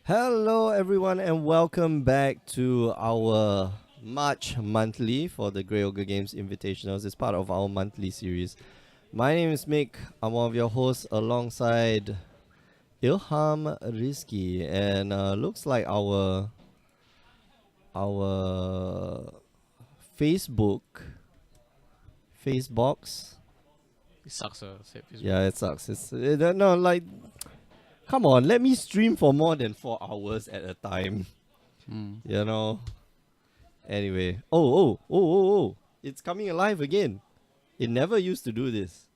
Hello, everyone, and welcome back to our March monthly for the GOGI Games Invitationals. It's part of our monthly series. My name is Mick. I'm one of your hosts alongside Ilham Rizki, and looks like our Facebook Facebox. It sucks, say Facebook. Yeah, it sucks. No, like, come on, let me stream for more than 4 hours at a time. You know. Anyway, oh! It's coming alive again. It never used to do this.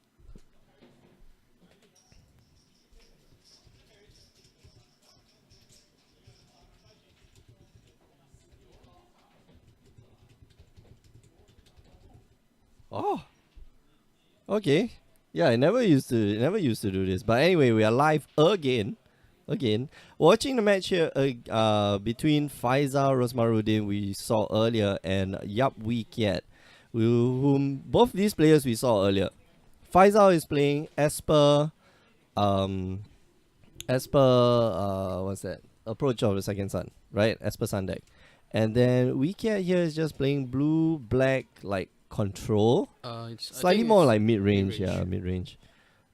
Oh, okay. Yeah, it never used to do this. But anyway, we are live again. Watching the match here between Faisal Rosmarudin we saw earlier and Yap Wikiat, whom both these players we saw earlier. Faisal is playing Esper, what's that? Approach of the Second Sun, right? Esper Sun deck. And then Wikiat here is just playing blue, black, like control. Slightly more like mid-range, yeah, mid-range.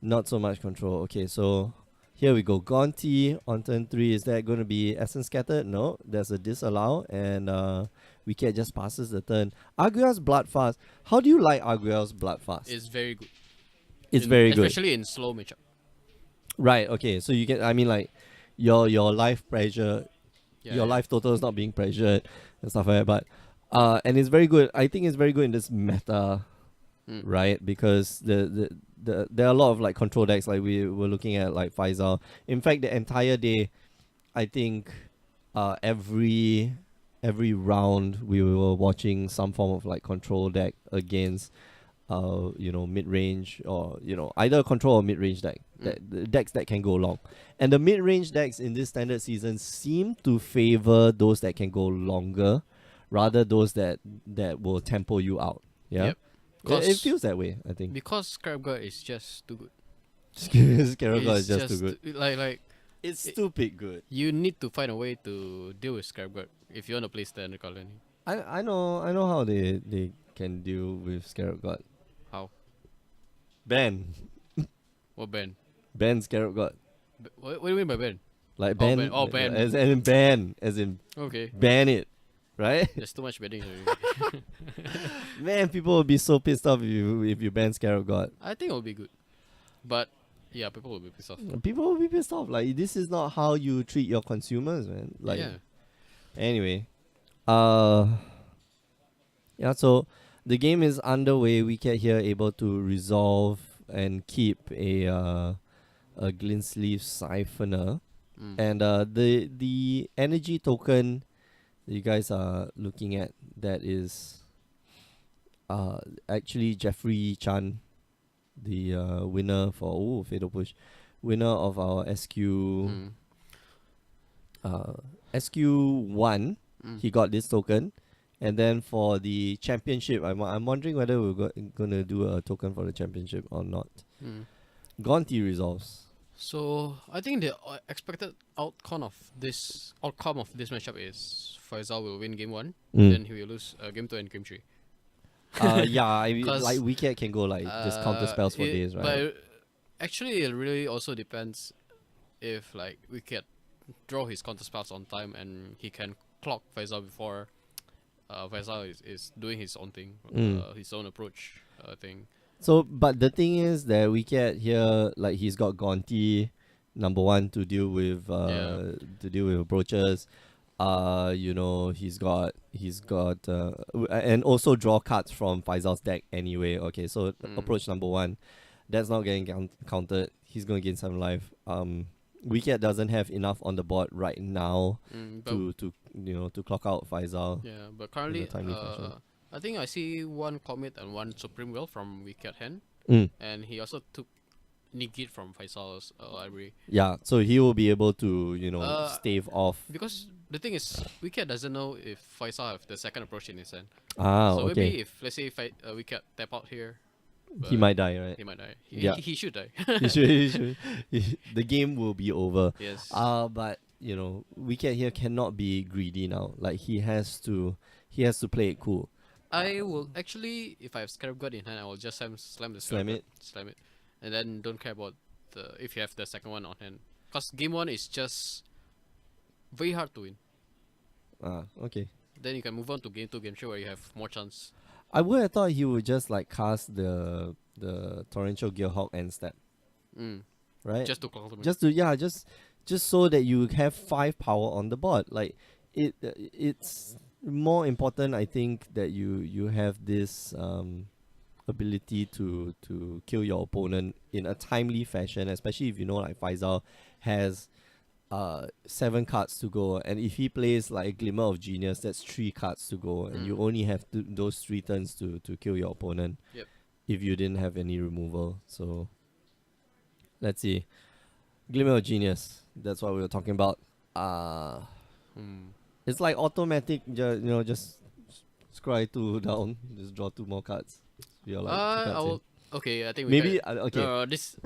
Not so much control. Okay, so here we go. Gonti on turn 3. Is that going to be Essence Scattered? No, there's a disallow, and Wikiat just passes the turn. Arguel's Bloodfast. How do you like Arguel's Bloodfast? It's very good. It's very good. Especially in slow matchup. Right, okay. So you get, I mean, like, your life pressure, your life total is not being pressured and stuff like that. But, and it's very good. I think it's very good in this meta, right? Because there are a lot of, like, control decks, like we were looking at, like, Faisal. In fact, the entire day, I think, every round we were watching some form of, like, control deck against mid-range or, either control or mid-range deck. The decks that can go long. And the mid-range decks in this standard season seem to favor those that can go longer rather those that will tempo you out. Yeah? Yep. It feels that way, I think. Because Scarab God is just too good. Scarab God is just too good. Like It's stupid good. you need to find a way to deal with Scarab God if you want to play standard colony. I know how they can deal with Scarab God. How? Ban. What ban? Ban Scarab God. What do you mean by ban? Like ban. ban. Oh, ban. As in ban. As in Okay. ban it. Right? There's too much banning already. Man, people will be so pissed off if you ban Scarab God. I think it will be good. But yeah, people will be pissed off. People will be pissed off. Like, this is not how you treat your consumers, man. Like, yeah. Anyway, yeah. So the game is underway. Wikiat here able to resolve and keep a Glintsleeve Siphoner, and the energy token that you guys are looking at, that is actually Jeffrey Chan, the winner for Fatal Push, winner of our SQ1. He got this token, and then for the championship, I'm wondering whether we're gonna do a token for the championship or not. Gonti resolves. So I think the expected outcome of this matchup is Faisal will win game 1, then he will lose game 2 and game 3. Yeah, like Wikiat can go like just counter spells for days, right? But actually, it really also depends if like Wikiat draw his counter spells on time and he can clock Faisal before Faisal is doing his own thing, his own approach thing. So, but the thing is that Wikiat here, like, he's got Gonti, number 1, to deal with approaches. He's got and also draw cards from Faisal's deck anyway. Okay, so approach number 1, that's not getting countered. He's gonna gain some life. Wikiat doesn't have enough on the board right now to clock out Faisal. Yeah, but currently, I think I see 1 Comet and 1 Supreme Will from Wikiat hand, and he also took Negate from Faisal's library. Yeah, so he will be able to stave off. Because the thing is, Wikiat doesn't know if Faisal have the second approach in his hand. So okay. Maybe if let's say Wikiat tap out here, he might die, right? He might die. Yeah. He should die. he should. The game will be over. Yes. But Wicket here cannot be greedy now. Like he has to play it cool. I will actually, if I have Scarab God in hand, I will just slam the Slam it. Slam it, and then don't care about if you have the second one on hand. Cause game one is just very hard to win. Okay. Then you can move on to game 2, game 3 where you have more chance. I would have thought he would just like cast the Torrential Gearhawk and step, right? Just to compliment. Just so that you have 5 power on the board. Like it's more important, I think, that you have this ability to kill your opponent in a timely fashion, especially if like Faisal has 7 cards to go, and if he plays like Glimmer of Genius, that's 3 cards to go, and you only have those 3 turns to kill your opponent. Yep. If you didn't have any removal. So let's see. Glimmer of Genius, that's what we were talking about. It's like automatic, just scry 2 down, just draw 2 more cards. You're like 2 cards in. Okay, I think maybe okay. This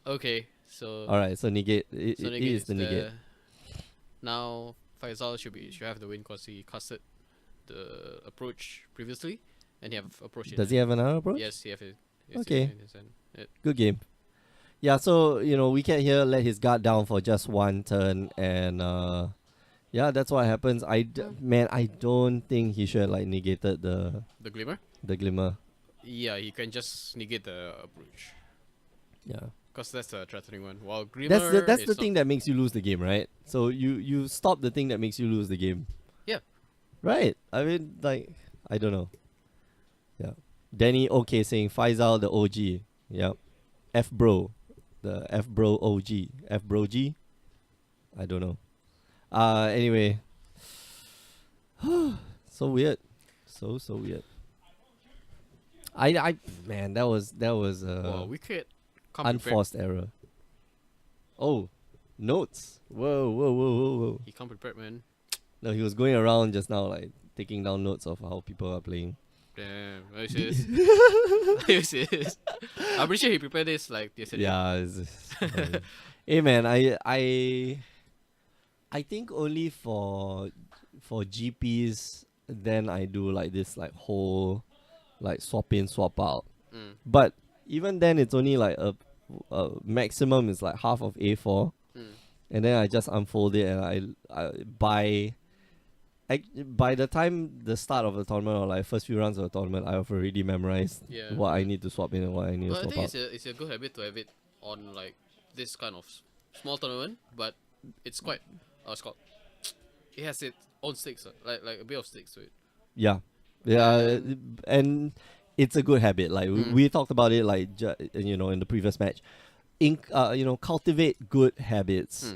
okay. So alright, so negate. so It negate is the negate. Now Faisal should have the win because he casted the approach previously, and he have approach. Does he have another approach? Yes, he have it. Okay. Good game. Yeah, so Wicket here let his guard down for just 1 turn, and yeah, that's what happens. I don't think he should have like negated the glimmer. The glimmer. Yeah, he can just negate the approach. Yeah. Because that's a threatening one. While Glimmer, that's the thing that makes you lose the game, right? So you stop the thing that makes you lose the game. Yeah. Right. I mean, like, I don't know. Yeah. Danny okay saying Faisal the OG. Yeah. F bro. The F bro OG. F bro G. I don't know. Anyway. So weird. So weird. Man, that was Wicket. Unforced error. Oh, notes. Whoa. He can't prepare, man. No, he was going around just now, like taking down notes of how people are playing. Damn, are you serious? Are you serious? I'm pretty sure he prepared this like yesterday. Yeah. Hey man, I think only for GPs then I do like this like whole like swap in swap out. But even then it's only like a maximum is like half of A4, and then I just unfold it, and I by the time the start of the tournament or like first few rounds of the tournament, I've already memorized what I need to swap in and what I need to swap out. I think it's a good habit to have it on like this kind of small tournament, but it's quite it has its own stakes, like a bit of stakes to it. Yeah, and it's a good habit. Like we talked about it, like in the previous match. Cultivate good habits.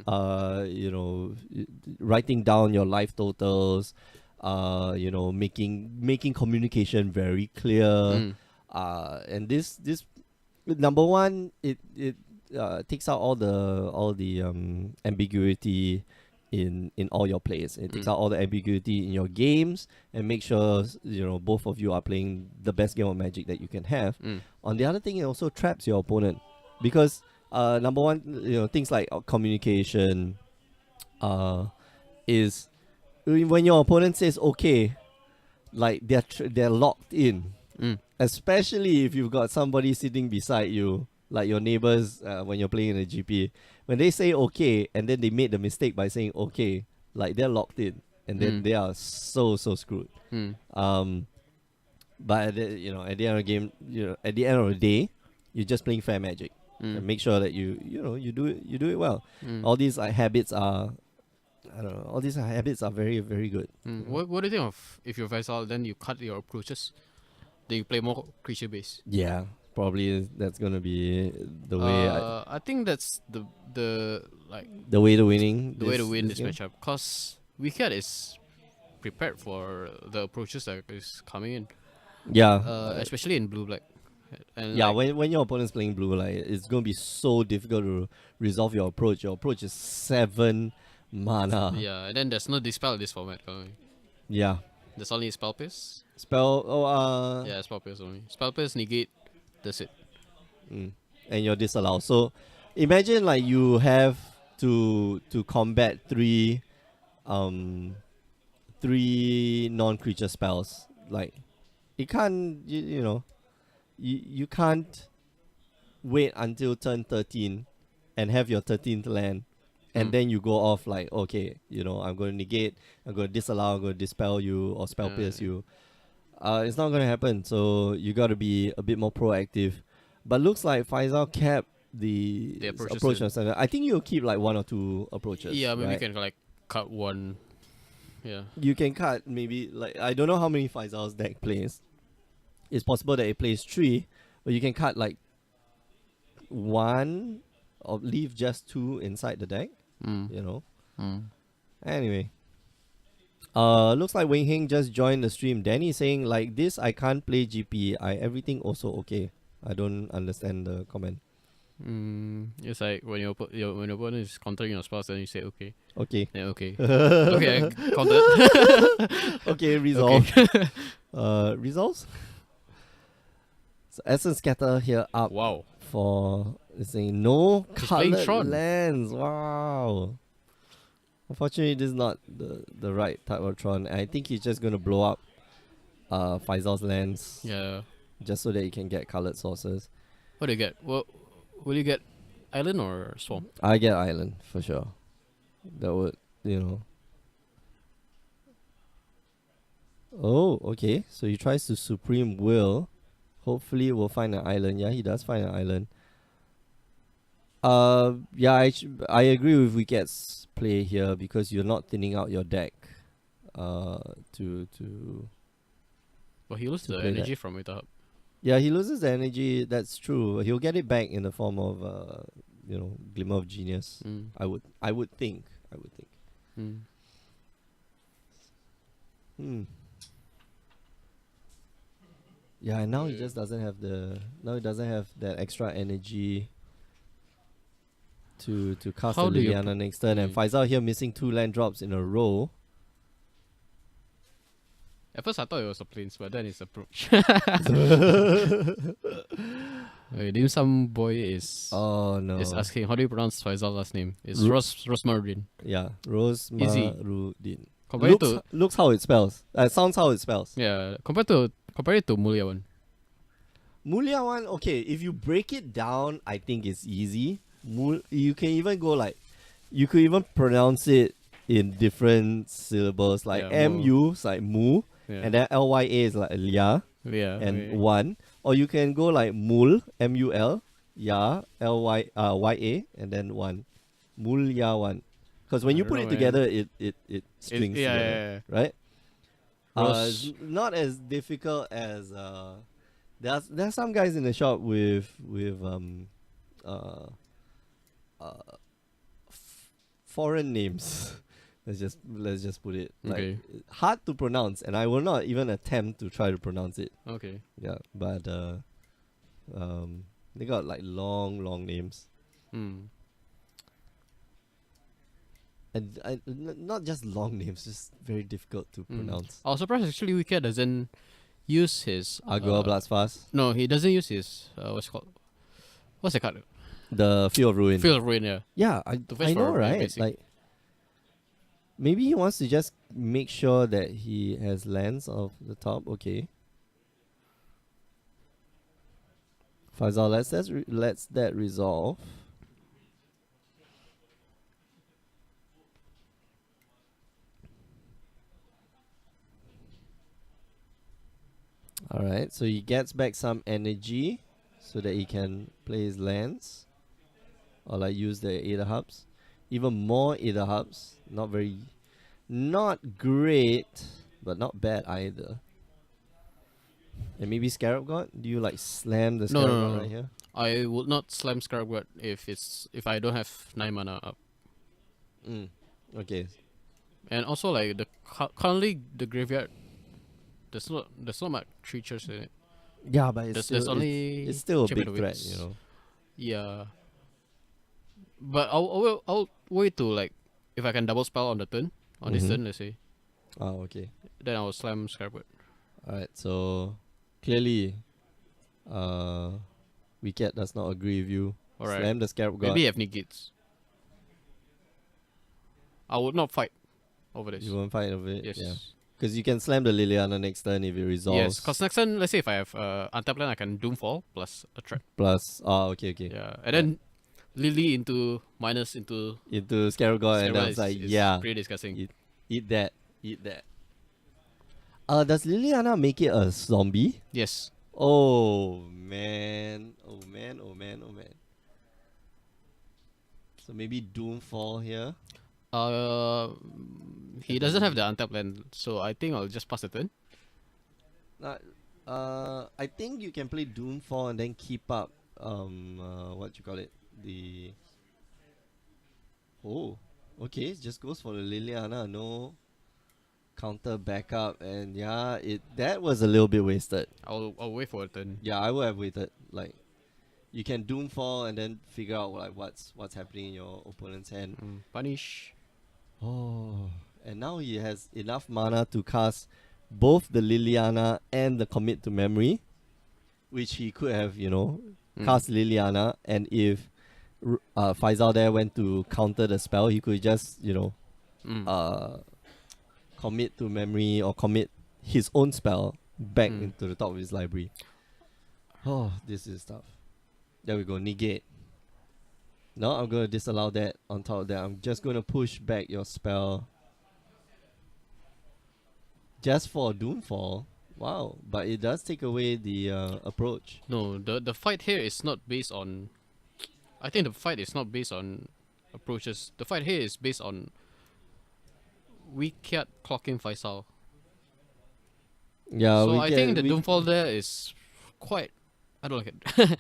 Writing down your life totals. Making communication very clear. And this number one, it takes out all the ambiguity in all your plays. It takes out all the ambiguity in your games and make sure both of you are playing the best game of Magic that you can have. On the other thing, it also traps your opponent because number one, things like communication is when your opponent says okay, like they're locked in. Especially if you've got somebody sitting beside you, like your neighbors when you're playing in a GP. When they say okay, and then they made the mistake by saying okay, like they're locked in, and then they are so screwed. But at the end of the game, at the end of the day, you're just playing fair Magic. And make sure that you do it well. All these habits are, I don't know. All these habits are very, very good. What do you think of if you're Faisal, then you cut your approaches, then you play more creature based? Yeah, probably that's gonna be the way. I think that's the way to winning. The way to win this matchup, cause Wicket is prepared for the approaches that is coming in. Yeah, especially in blue black. And yeah, when your opponent's playing blue, like it's gonna be so difficult to resolve your approach. Your approach is 7 mana. Yeah, and then there's no dispel in this format. Yeah, there's only spell pierce. Yeah, spell pierce only. Spell pierce negate. That's it. And you're disallowed. So imagine like you have to combat three non-creature spells. Like it can't you know you can't wait until turn 13 and have your 13th land and then you go off like, okay, you know, I'm going to negate, I'm going to disallow, I'm going to dispel you or spell pierce you. It's not going to happen, so you got to be a bit more proactive. But looks like Faisal kept the approach. I think you'll keep like one or two approaches. Yeah, maybe right? you can like cut one. Yeah. You can cut maybe like, I don't know how many Faisal's deck plays. It's possible that it plays 3, but you can cut like 1 or leave just 2 inside the deck. You know. Anyway. Looks like Wei Heng just joined the stream. Danny saying like this, I can't play GP. Everything also okay. I don't understand the comment. It's like when your opponent is countering your spells, then you say okay. Okay. Yeah, okay. Okay, I countered. Okay, resolve. Okay. Resolves. So Essence Scatter here up. Wow. For saying no colored Tron. lands. Wow. Unfortunately, this is not the right type of Tron. I think he's just gonna blow up Faisal's lands. Yeah. Just so that he can get colored sources. What do you get? Well, will you get island or swamp? I get island for sure. That would, you know. Oh, okay. So he tries to Supreme Will. Hopefully we'll find an island. Yeah, he does find an island. Yeah, I agree with Wicket's play here because you're not thinning out your deck. To Well, he loses the energy from it up. Yeah, he loses the energy. That's true. He'll get it back in the form of you know, Glimmer of Genius. I would think. Yeah, and now he just doesn't have that extra energy to cast the Liliana next turn, and Faisal here missing 2 land drops in a row. At first I thought it was a plains, but then it's approach. Dim Sum Boy is asking how do you pronounce Faisal's last name? It's Rosmarudin. Yeah, Rosmarudin. Looks how it spells. Sounds how it spells. Yeah, compare it to Mulyawan. Mulyawan, okay, if you break it down, I think it's easy. You can even go like, you could even pronounce it in different syllables, like MU is like mu, and then LYA is like Lia, and one. Or you can go like Mul, MUL, Ya, YA, and then one. Mulyawan. Because when you put it together, it strings together, right? It's not as difficult as there's some guys in the shop with foreign names. let's just put it like hard to pronounce, and I will not even attempt to try to pronounce it. Okay. Yeah, but they got like long names. And not just long names, just very difficult to pronounce. I was surprised actually Wicked doesn't use his Agua Blastfast. No, he doesn't use his what's the card? The Field of Ruin. Field of Ruin, yeah. Yeah, I know, right? Like maybe he wants to just make sure that he has lands off the top. Okay. Faisal, let's that resolve. Alright, so he gets back some energy so that he can play his lands. Or like use the Aether Hubs. Even more Aether Hubs. Not great, but not bad either. And maybe Scarab God? Do you like slam the Scarab God right here? I would not slam Scarab God if I don't have 9 mana up. Okay. And also like currently the graveyard there's not much creatures in it. Yeah, but it's still a big threat, you know. Yeah. But I'll wait to like if I can double spell on the turn on this turn, let's say. Oh, okay. Then I'll slam Scarab God. Alright, so clearly Wicket does not agree with you. Alright. Slam the Scarab God. Maybe you have negates. I would not fight over this. You won't fight over it. Yes. Yeah. Because you can slam the Liliana next turn if it resolves. Yes, because next turn, let's say if I have untapped land, I can Doomfall plus a trap. Plus, okay. Yeah, and then Lily into minus into Scarab God, and then it's like, yeah, pretty disgusting. eat that. Does Liliana make it a zombie? Yes. Oh man. So maybe Doomfall here. He doesn't have the untapped land, so I think I'll just pass the turn. I think you can play Doomfall and then keep up what you call it, the okay, it just goes for the Liliana, no counter backup, and yeah, that was a little bit wasted. I'll wait for a turn. Yeah, I would have waited. Like, you can Doomfall and then figure out like what's happening in your opponent's hand. Punish. Oh, and now he has enough mana to cast both the Liliana and the Commit to Memory, which he could have, cast Liliana, and if Faisal there went to counter the spell, he could just, commit to memory or commit his own spell back into the top of his library. Oh, this is tough. There we go, negate. No, I'm going to disallow that. On top of that, I'm just going to push back your spell. Just for Doomfall. Wow, but it does take away the approach. No, the fight here is not based on... I think the fight is not based on approaches. The fight here is based on Weak clocking Faisal. Yeah, so I think the Doomfall there is quite... I don't like it.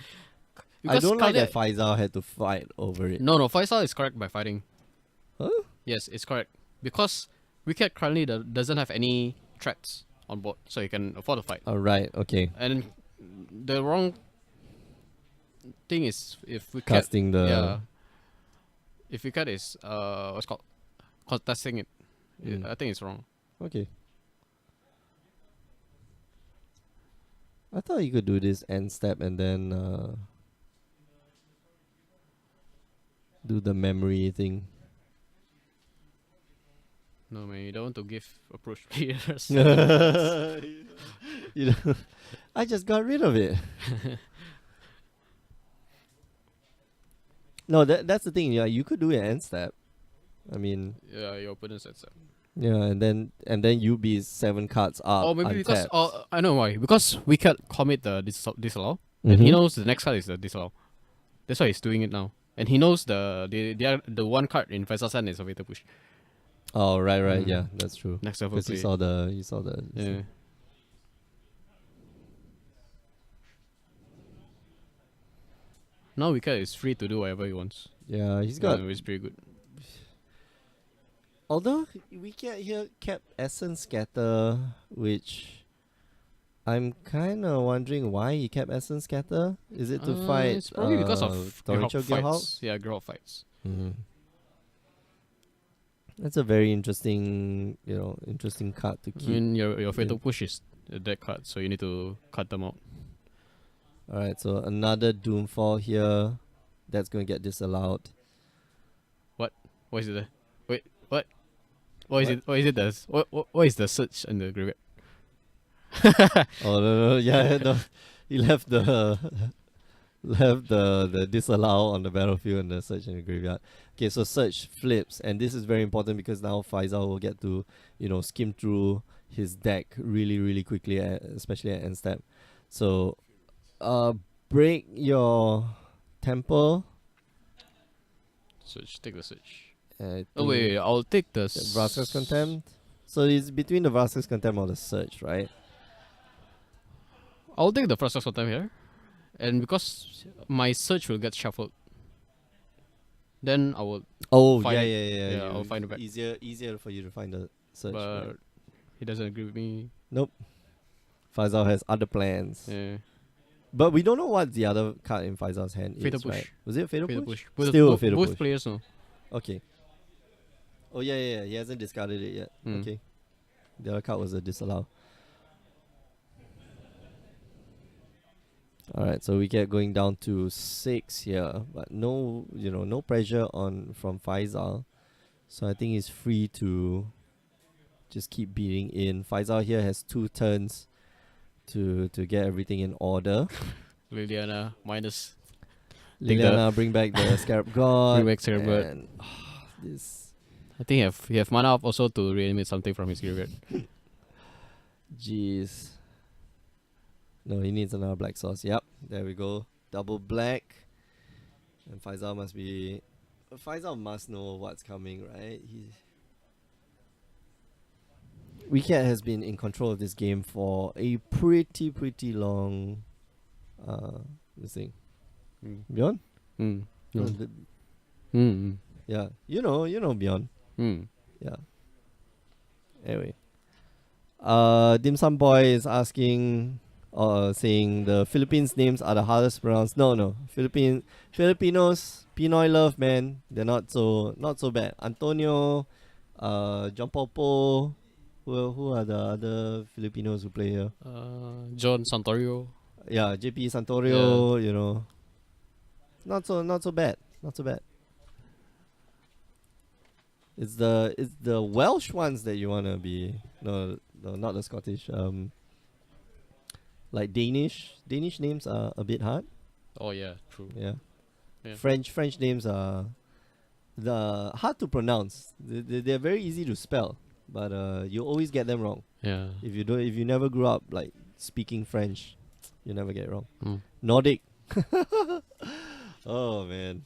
I don't like that Faisal had to fight over it. No, Faisal is correct by fighting. Huh? Yes, it's correct. Because Wicked currently doesn't have any threats on board, so he can afford to fight. Alright, okay. And the wrong thing is if Wicked... Casting the... Yeah. If Wicked is, what's called? Contesting it. I think it's wrong. Okay. I thought you could do this end step and then do the memory thing. No man, you don't want to give approach players. I just got rid of it. No, that's the thing. Yeah, you could do an end step. I mean, yeah, your opponent's at 7. Yeah, and then you be 7 cards up. Or maybe untapped. because I know why. Because we can commit the disallow, and he knows the next card is the disallow. That's why he's doing it now. And he knows the one card in Faisal's hand is a Fatal Push. Oh right, yeah, that's true. Next level because play. you saw the Yeah. Now Wicked is free to do whatever he wants. Yeah, he's got. It's pretty good. Although Wicked here kept Essence Scatter, which I'm kind of wondering why he kept Essence Scatter. Is it to fight? It's probably because of torrential Guildhawk Guildhawk? fights. Yeah, Guildhawk fights. That's a very interesting, interesting card to keep. I mean, your Fatal Push is a dead card, so you need to cut them out. Alright, so another Doomfall here. That's going to get disallowed. What? What is it there? Wait, what? What is it? What is it? What is the search in the graveyard? Oh no, yeah, no. He left the disallow on the battlefield and the search in the graveyard. Okay, so search flips, and this is very important because now Faisal will get to skim through his deck really, really quickly, especially at end step. So, break your temple. Search. Take the search. Oh wait, I'll take the Vraska's Contempt. So it's between the Vraska's Contempt or the search, right? I'll take the Vraska's Contempt here, and because my search will get shuffled, then I will. Oh find yeah. I'll find it back. Easier for you to find the search. But right? he doesn't agree with me. Nope. Faisal has other plans. Yeah. But we don't know what the other card in Faisal's hand Fatal is, Push. right? Was it Fatal Push? Still a Fatal both Push. players know. Okay. Oh yeah. He hasn't discarded it yet. Okay. The other card was a disallow. Alright, so we get going down to 6 here, but no pressure from Faisal. So I think he's free to just keep beating in. Faisal here has 2 turns to get everything in order. Liliana minus. Take the- Liliana, bring back the Scarab God. Bring back Scarab God. and, this, I think he have mana up also to reanimate something from his graveyard. jeez. No, he needs another black sauce. Yep, there we go. Double black. And Faisal must know what's coming, right? Wicket has been in control of this game for a pretty long this thing. Beyond? Mm. No, Mm. the- Mm. yeah. You know Beyond. Mm. Yeah. Anyway. Dim Sum Boy is asking saying the Philippines names are the hardest to pronounce. No. Filipinos, Pinoy love, man. They're not so bad. Antonio, John Popo, who are the other Filipinos who play here? John Santorio. Yeah, JP Santorio, you know. Not so bad. Not so bad. It's the Welsh ones that you wanna be. No, not the Scottish. Like Danish names are a bit hard. Oh yeah, true. Yeah. Yeah. French names are hard to pronounce. They're very easy to spell, but you always get them wrong. Yeah. If you never grew up like speaking French, you never get it wrong. Mm. Nordic. Oh man.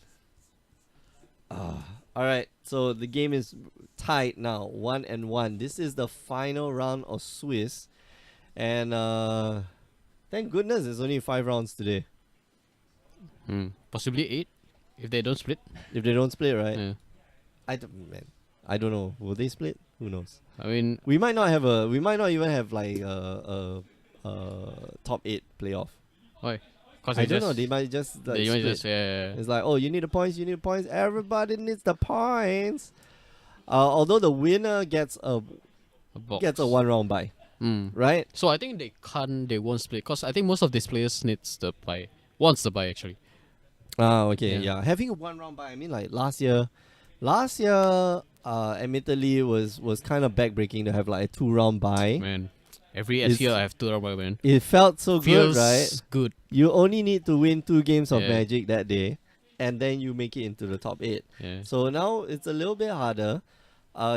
All right, so the game is tied now, 1-1. This is the final round of Swiss, and thank goodness there's only 5 rounds today. Possibly 8 if they don't split. If they don't split, right? Yeah. I don't know. Will they split? Who knows? I mean, We might not even have like a top 8 playoff. why? Cause I don't know. They might just like they might split. just yeah. It's like, oh, you need the points. Everybody needs the points. Although the winner gets a box. 1 round bye, right? So I think they won't split because I think most of these players wants the buy actually. Okay, Yeah. yeah. Having a 1 round bye, I mean, like last year, admittedly was kind of backbreaking to have like a 2 round bye. Man, every It's- SEL I have 2 round buy, man. It felt so Feels good, right? good. You only need to win 2 games of Yeah. Magic that day, and then you make it into the top 8. Yeah. So now it's a little bit harder.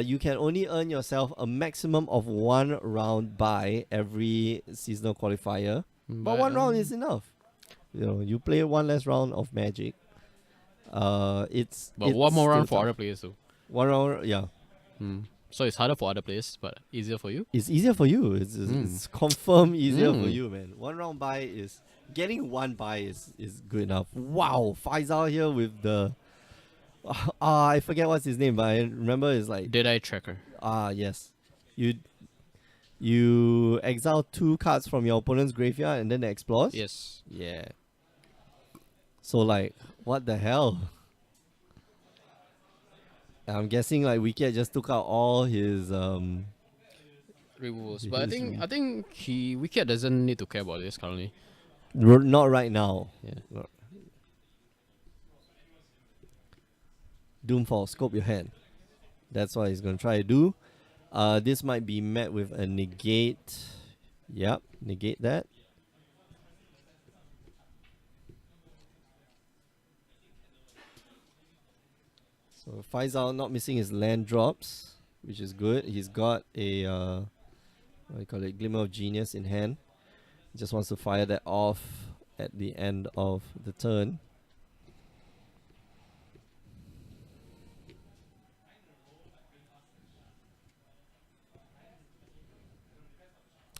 You can only earn yourself a maximum of 1 round bye every seasonal qualifier. But 1 round is enough. You know, you play 1 less round of Magic. It's But one more still round for tough. other players too. 1 round, yeah. So it's harder for other players, but easier for you. It's easier for you. It's confirmed easier for Mm. you, man. 1 round bye is getting 1 bye is good enough. Wow, Faisal here with the I forget what's his name, but I remember it's like Deadeye Tracker. yes. You exile 2 cards from your opponent's graveyard and then it explores? Yes. Yeah. So like, what the hell? I'm guessing like Wicket just took out all his Removals. But I His think Wicket doesn't need to care about this currently. not right now. Yeah. Doomfall, scope your hand. That's what he's gonna try to do. This might be met with a negate. Yep, negate that. So Faisal not missing his land drops, which is good. He's got a what do you call it, Glimmer of Genius in hand. He just wants to fire that off at the end of the turn.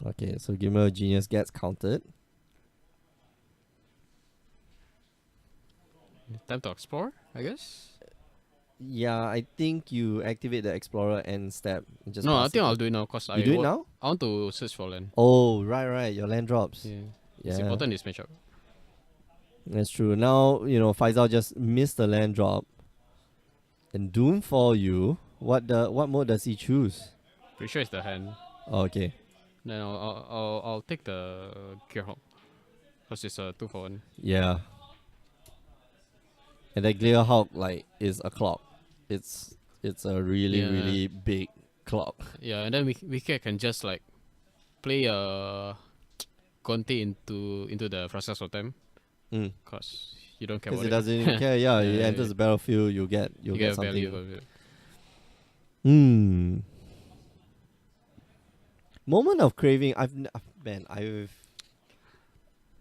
Okay, so Glimmer of Genius gets countered. Time to explore, I guess. Yeah, I think you activate the Explorer and step. And just No, I pass think it. I'll do it now because You do it now? I want to search for land. Oh, right. Your land drops. Yeah. Yeah, It's important this matchup. that's true. Now, Faisal just missed the land drop. And Doomfall you. What mode does he choose? Pretty sure it's the hand. Oh, okay. Then I'll take the Gearhawk. Because it's a 2-for-1. Yeah. And that Clear Hawk, like, is a clock. It's it's a really Yeah. really big clock. Yeah, and then we can just like play Conte into the Fracas of Time, Mm. cause you don't care Because about it it. doesn't even care. Yeah, it Yeah, enters the battlefield. You'll get you get value something. of it. Hmm. Moment of craving. I've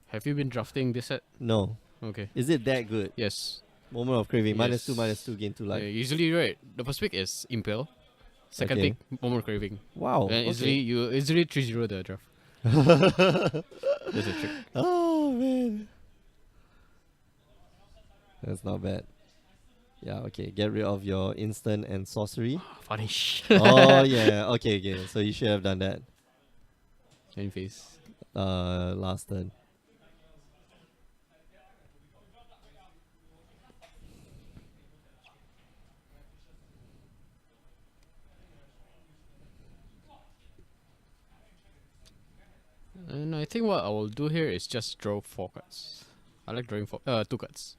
Have you been drafting this set? no. Okay. Is it that good? Yes. Moment of craving. Yes. -2/-2 gain 2 life. Yeah, usually, right, the first pick is Impel. Second Okay. pick, Moment Craving. Wow. And Okay. easily 3-0 the draft. That's a trick. Oh man. That's not bad. Yeah, okay. Get rid of your instant and sorcery. Punish. Oh yeah. Okay, okay. So you should have done that. Main phase. Last turn. And I think what I will do here is just draw 4 cards. I like drawing 2 cards.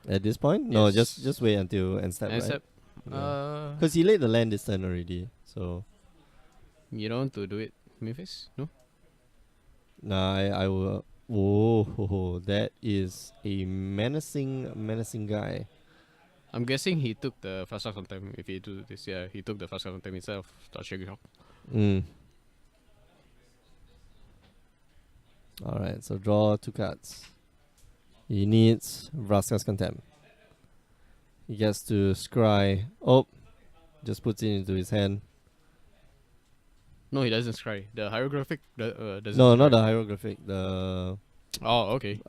At this point? No, Yes. just wait until end step, And right? step, Because he laid the land this turn already. So you don't want to do it main phase? No? nah, I will. Oh, that is a menacing guy. I'm guessing he took the fast on time. If he do this, yeah, he took the fast on time himself. Mm. Alright, so draw 2 cards. He needs Vraska's Contempt. He gets to scry. Oh, just puts it into his hand. No, he doesn't scry. The hieroglyphic doesn't. No, scry. not the hieroglyphic. The Oh, okay.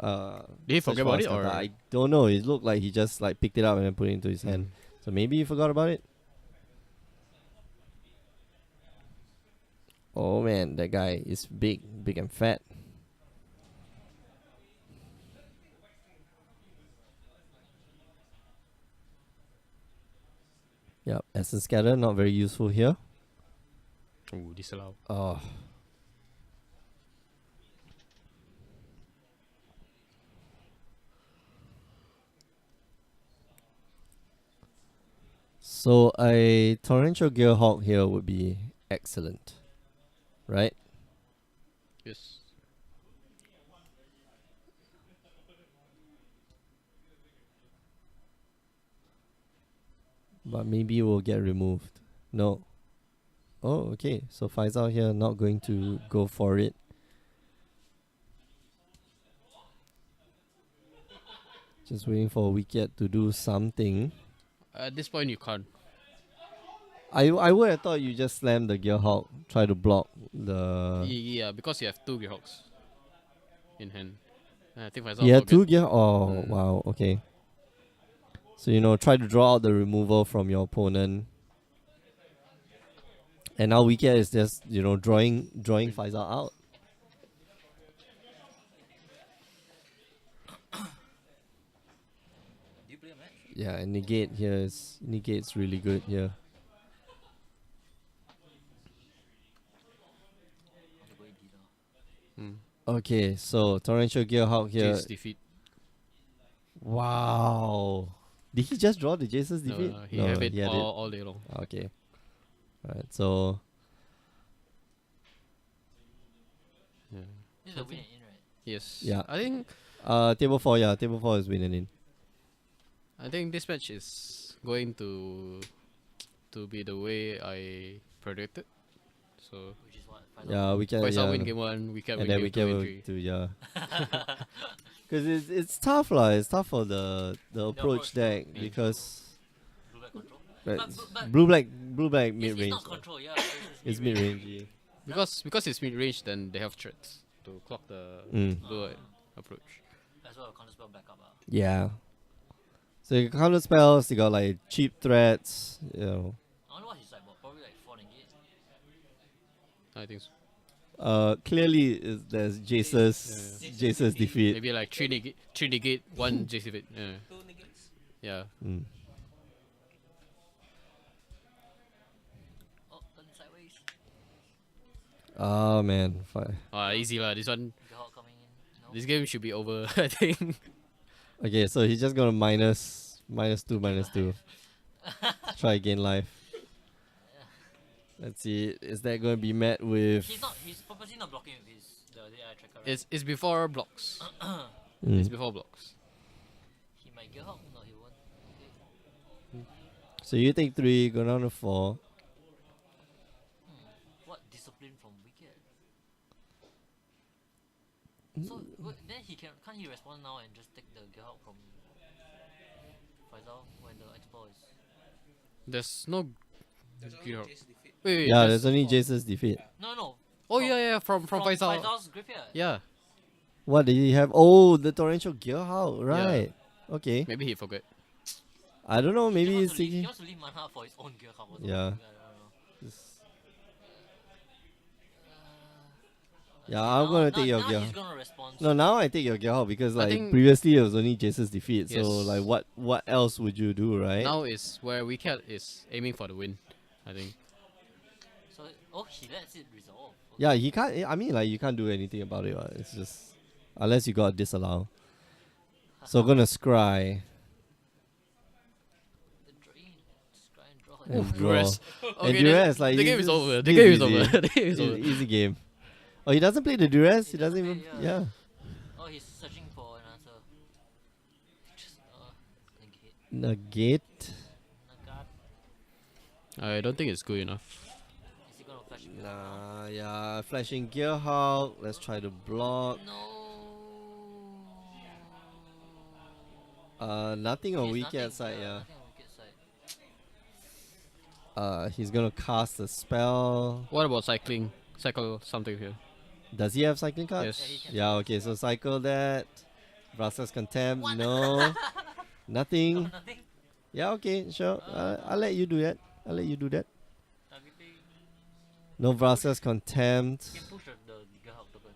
Did he forget about it, or I don't know. It looked like he just like picked it up and then put it into his hand. So maybe he forgot about it. Oh man, that guy is big and fat. Yep, Essence Scatter, not very useful here. Oh, disallow. Oh. So a Torrential Gearhawk here would be excellent. Right? Yes. But maybe it will get removed. No. Oh, okay. So Faisal here not going to go for it. Just waiting for Wicket to do something. At this point, you can't. I would have thought you just slam the Gearhawk, try to block the... Yeah, because you have 2 Gearhawks in hand. I think Faisal He had forget. 2 gear? Oh, wow. Okay. So, try to draw out the removal from your opponent. And now Wicket is just, drawing Faisal out. Do you play a match? Yeah, and negate's really good here. I'll go in dealer. Okay, so Torrential Gearhawk here. Jace defeat. Wow. Did he just draw the Jace's No, defeat? he have it all day long. Okay. Alright, so Yeah. This is a win and in, right? Yes. Yeah. I think table 4, table 4 is winning in. this match is going to be the way I predicted. So Which is what? Yeah, we can. Faisal Yeah, win game 1, we can and win then game we 2 can and will 3. do yeah. Because it's tough lah. It's tough for the approach approach, deck yeah. because Blue black control. But blue black it's mid range. not control, yeah. It's mid range. Because it's mid range, then they have threats to clock the blue approach. That's why counter spell back up. Yeah. So you counter spells. You got like cheap threats. I wonder what his sideboard. Probably like 4 negate. I think so. Clearly there's Jace's defeat. Maybe like 3 negate, 1 Jace defeat. Yeah. 2 negates. Yeah. Oh, turn sideways. Oh man, Easy lah. This one, Gearhawk coming in. No. this game should be over. I think. Okay, so he's just gonna minus 2. Try gain life. Let's see. Is that going to be met with? He's purposely not blocking with his the AI tracker. Right? It's before blocks. Mm. It's before blocks. He might get help. No, he won't. Okay. So you take 3, go down to 4. What discipline from Wicked? So then he can't he respond now and just take the get help from Faisal when the Expo is. There's no. There's only Gear. Jace defeat. Wait. Yeah, there's only Jace's defeat. No. Oh yeah. From Faisal. Faisal's graveyard. Yeah. What did he have? Oh, the torrential gear how? Right. Okay. Maybe he forgot. I don't know. Maybe he he's wants to leave, he thinking. wants to leave mana for his own gear help. Or something. Yeah. I don't know. Yeah, I'm gonna take your now gear. he's gonna respond. No, now I take your gear help because I like think- previously it was only Jace's defeat. So Yes. like what else would you do, right? Now is where Wicked is aiming for the win. I think. So he lets it resolve. Yeah, he can't. I mean, like you can't do anything about it. It's just unless you got disallow. So gonna scry. The drain. Just try and draw. And it. draw. Duress. And Duress, like the game it's is over. The this game is easy. over. The game is over. Easy game. Oh, he doesn't play the Duress. He He doesn't doesn't even. play, Yeah. Oh, he's searching for an answer. Just negate. Negate. Nagat. I don't think it's good enough. Is he gonna flash it? Nah, yeah. Flashing Gear Hulk. Let's try to block. No. Nothing on He's Wicked nothing, side. Yeah. nothing on Wicked side. He's gonna cast a spell. What about cycling? Cycle something here. Does he have cycling cards? Yes. Yeah, he can. Yeah, okay, so cycle that. Vraska's Contempt, no. Nothing. No, nothing. Yeah, okay, sure. I'll let you do that. I'll let you do that. Targeting. No Vraska's Contempt. You can push the Giga Hulk token.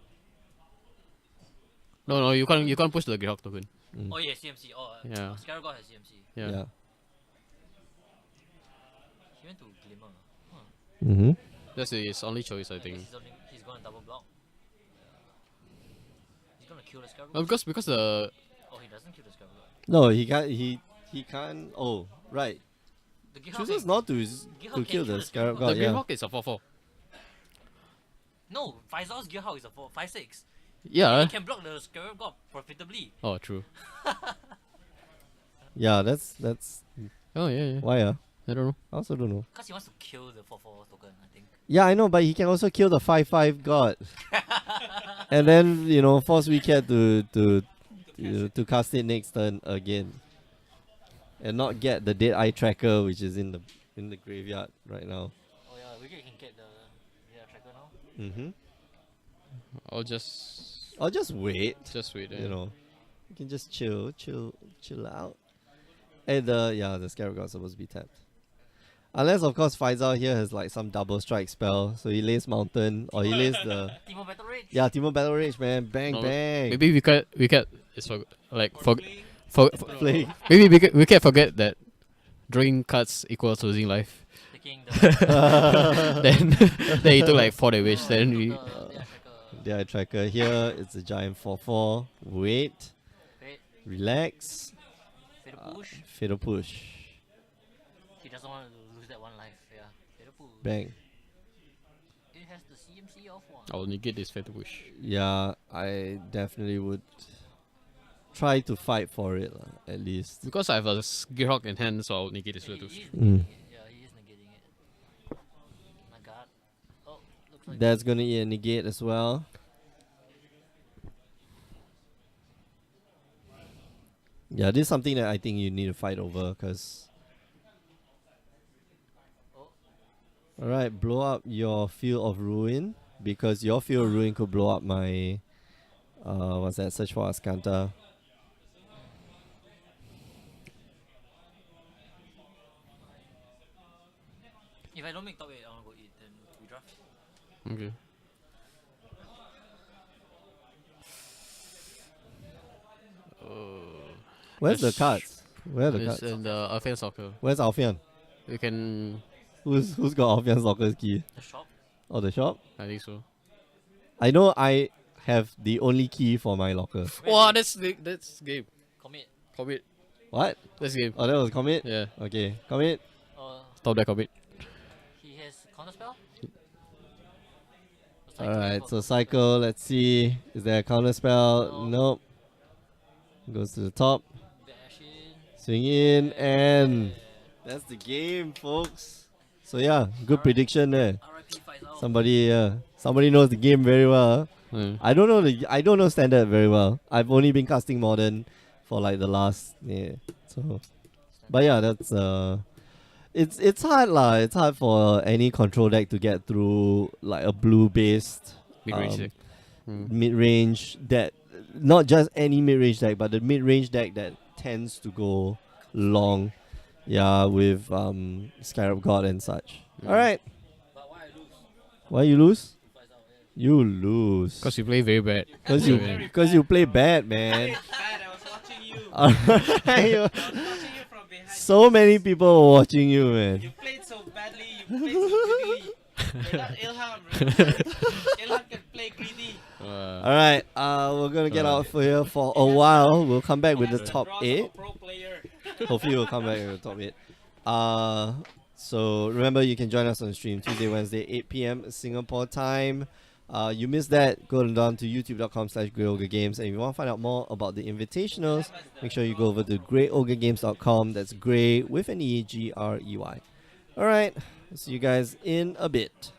No, you can't push the Greyhawk token. Mm. Oh yeah, CMC. Oh, Yeah. Scarab God has CMC. Yeah. Yeah. He went to Glimmer. Huh. Mm-hmm. That's his only choice, I I guess think. he's gonna double block. He's gonna kill the Scarab No, God. because the Oh, he doesn't kill the Scarab God. No, he can't. He can't. Oh, right. The Giga Chooses can- not to Giga to can kill the the Scarab Scarab God. the Yeah. Greyhawk is a 4/4. No, Faisal's Gear Hulk is a 5/6. Yeah. He can block the Scarab God profitably. Oh, true. Yeah, that's Oh yeah. why. I don't know. I also don't know. Cause he wants to kill the 4/4 token, I think. Yeah, I know, but he can also kill the 5/5 god, and then force Wicked to cast it next turn again, and not get the Dead Eye Tracker, which is in the graveyard right now. Oh yeah, we can get the tracker now. Mm-hmm. I'll just I'll just wait. wait. You can just chill out. And the Scarab God's supposed to be tapped. Unless of course Faisal here has like some double strike spell, so he lays Mountain or he lays the Teemo Battle Rage. Teemo Battle Rage, man, bang No, bang. Maybe we can it's Play. maybe we can forget that drawing cards equals losing life. Taking the then he took like 4 damage. Then we tracker. Dead Eye Tracker here. It's a giant 4/4. Wait, Wait, relax. Fatal Push. Fatal push. He doesn't want to lose that one life. Yeah, Fatal Push. Bang. It has the CMC of one. I'll negate this fatal push. Yeah, I definitely would try to fight for it at least. Because I have a Gearhawk in hand, so I'll negate this He fatal push. is Mm. negating it. Yeah, he is negating it. Nagat. Oh, looks like That's gonna eat a negate as well. Yeah, this is something that I think you need to fight over, cause. Oh. Alright, blow up your Field of Ruin, because your Field of Ruin could blow up my what's that, Search for Ascanta. If I don't make top 8, I want to go eat. Then we draft. Okay. Where's the Yes. cards? Where are the It's cards? in the Alpha Soccer. Where's Alfian? You can. Who's got Alfian's locker's key? The shop. Oh, the shop? I think so. I know I have the only key for my locker. Wow, that's game. Commit. Commit. What? That's game. Oh, that was commit? Yeah. Okay, commit. Top deck of it. He has counter spell. Alright, so cycle, let's see. Is there a counter spell? Nope. Goes to the top. Dash in. Swing in, and that's the game, folks. So yeah, good prediction there. RIP Faisal. Somebody knows the game very well. Mm. I don't know standard very well. I've only been casting modern for like the last so. But yeah, that's it's hard lah. It's hard for any control deck to get through like a blue based Mid-range deck. Mm. mid-range that not just any mid-range deck, but the mid-range deck that tends to go long. Yeah, with Scarab God and such. Alright. But why I lose? Why you lose? Faisal, yeah. You lose. Because you play very bad. Because you play bad, man. Bad, I was watching you. Alright. I was watching you from behind. So many people were watching you, man. You played so badly, you played so greedily. You're not Ilham, remember? Ilham can play greedy. Alright, we're gonna get out for here for a while. We'll come back with He the has the top draws of 8. a pro player. Hopefully we'll come back with the top 8. So remember you can join us on stream Tuesday, Wednesday, 8 p.m. Singapore time. You missed that, go down to youtube.com/GreatOgreGames, and if you want to find out more about the invitationals, make sure you go over to greatogregames.com. That's Grey with an E-G-R-E-Y. Alright, see you guys in a bit.